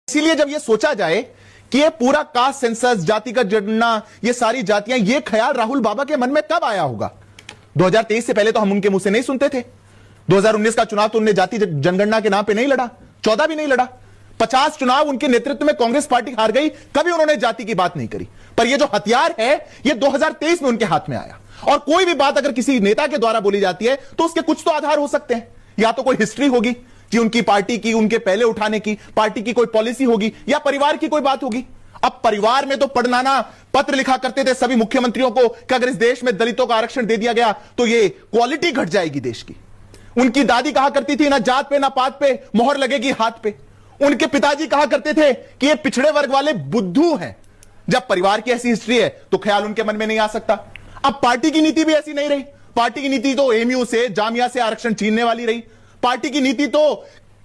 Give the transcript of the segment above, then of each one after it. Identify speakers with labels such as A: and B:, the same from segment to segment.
A: इसीलिए जब यह सोचा जाए कि ये पूरा कास्ट सेंसस, जातिगत जनगणना, ये सारी जातियां, ये ख्याल राहुल बाबा के मन में कब आया होगा? 2023 से पहले तो हम उनके मुंह से नहीं सुनते थे। 2019 का चुनाव तो उन्होंने जाति जनगणना के नाम पे नहीं लड़ा, 14 भी नहीं लड़ा। 50 चुनाव उनके नेतृत्व में कांग्रेस पार्टी हार गई, कभी उन्होंने जाति की बात नहीं करी। पर ये जो हथियार है, ये 2023 में उनके हाथ में आया। और कोई भी बात अगर किसी नेता के द्वारा बोली जाती है तो उसके कुछ तो आधार हो सकते हैं। या तो कोई हिस्ट्री होगी कि उनकी पार्टी की, उनके पहले उठाने की, पार्टी की कोई पॉलिसी होगी, या परिवार की कोई बात होगी। अब परिवार में तो पढ़नाना पत्र लिखा करते थे सभी मुख्यमंत्रियों को कि अगर इस देश में दलितों का आरक्षण दे दिया गया तो ये क्वालिटी घट जाएगी देश की। उनकी दादी कहा करती थी ना जात पे ना पात पे मोहर लगेगी हाथ पे। उनके पिताजी कहा करते थे कि ये पिछड़े वर्ग वाले बुद्धू हैं। जब परिवार की ऐसी हिस्ट्री है तो ख्याल उनके मन में नहीं आ सकता। अब पार्टी की नीति भी ऐसी नहीं रही। पार्टी की नीति तो एमयू से, जामिया से आरक्षण छीनने वाली रही। पार्टी की नीति तो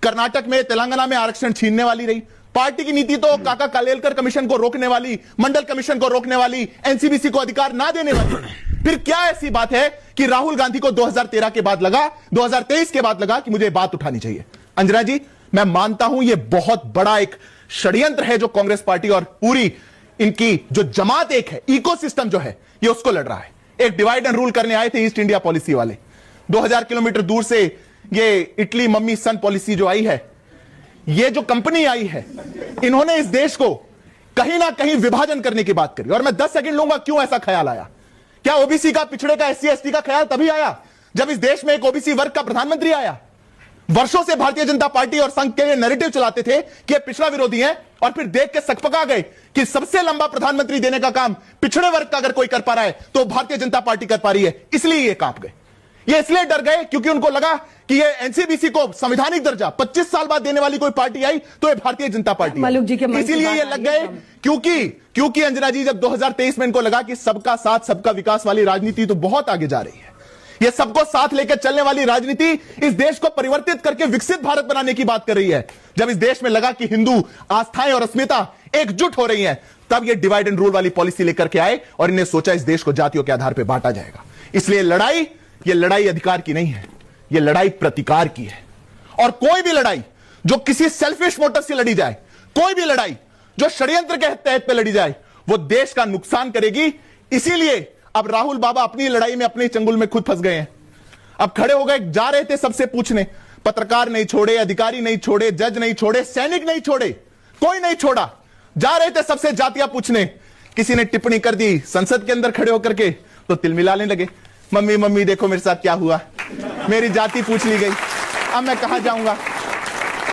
A: कर्नाटक में, तेलंगाना में आरक्षण छीनने वाली रही। पार्टी की नीति तो काका कालेलकर कमीशन को रोकने वाली, मंडल कमीशन को रोकने वाली, एनसीबीसी को अधिकार ना देने वाली। फिर क्या ऐसी बात है कि राहुल गांधी को 2013 के बाद लगा, 2023 के बाद लगा कि मुझे बात उठानी चाहिए? अंजना जी, मैं मानता हूं यह बहुत बड़ा एक षड्यंत्र है जो कांग्रेस पार्टी और पूरी इनकी जो जमात एक है, इकोसिस्टम जो है, ये उसको लड़ रहा है। एक डिवाइड एंड रूल करने आए थे ईस्ट इंडिया पॉलिसी वाले। 2000 किलोमीटर दूर से ये इटली मम्मी सन पॉलिसी जो आई है, ये जो कंपनी आई है, इन्होंने इस देश को कहीं ना कहीं विभाजन करने की बात करी। और मैं 10 सेकंड लूंगा क्यों ऐसा ख्याल आया। क्या ओबीसी का, पिछड़े का, एससी एसटी का ख्याल तभी आया जब इस देश में एक ओबीसी वर्ग का प्रधानमंत्री आया। वर्षों से भारतीय जनता पार्टी और संघ के नैरेटिव चलाते थे कि ये पिछड़ा विरोधी है, और फिर देख के सकपका गए कि सबसे लंबा प्रधानमंत्री देने का काम पिछड़े वर्ग का अगर कोई कर पा रहा है तो भारतीय जनता पार्टी कर पा रही है। इसलिए ये कांप गए। ये इसलिए डर गए क्योंकि उनको लगा कि ये एनसीबीसी को संवैधानिक दर्जा 25 साल बाद देने वाली कोई पार्टी आई तो ये भारतीय जनता पार्टी है। इसीलिए ये लग गए क्योंकि अंजना जी, जब 2023 में इनको लगा कि सबका साथ सबका विकास वाली राजनीति तो बहुत आगे जा रही है, ये सबको साथ लेकर चलने वाली राजनीति इस देश को परिवर्तित करके विकसित भारत बनाने की बात कर रही है, जब इस देश में लगा कि हिंदू आस्थाएं और अस्मिता एकजुट हो रही हैं, तब ये डिवाइड एंड रूल वाली पॉलिसी लेकर के आए और इन्हें सोचा इस देश को जातियों के आधार पर बांटा जाएगा। इसलिए ये लड़ाई अधिकार की नहीं है, ये लड़ाई प्रतिकार की है। और कोई भी लड़ाई जो किसी सेल्फिश मोटिव से लड़ी जाए, कोई भी लड़ाई जो षड्यंत्र के तहत पे लड़ी जाए, वो देश का नुकसान करेगी। इसीलिए अब राहुल बाबा अपनी लड़ाई में, अपने चंगुल में खुद फंस गए हैं। अब खड़े हो गए, जा रहे थे सबसे पूछने, पत्रकार नहीं छोड़े, अधिकारी नहीं छोड़े, जज नहीं छोड़े, सैनिक नहीं छोड़े, कोई नहीं छोड़ा। जा रहे थे सबसे जातियां पूछने। किसी ने टिप्पणी कर दी संसद के अंदर खड़े होकर के तो तिल मिलाने लगे। मम्मी मम्मी देखो मेरे साथ क्या हुआ, मेरी जाति पूछ ली गई, अब मैं कहां जाऊंगा।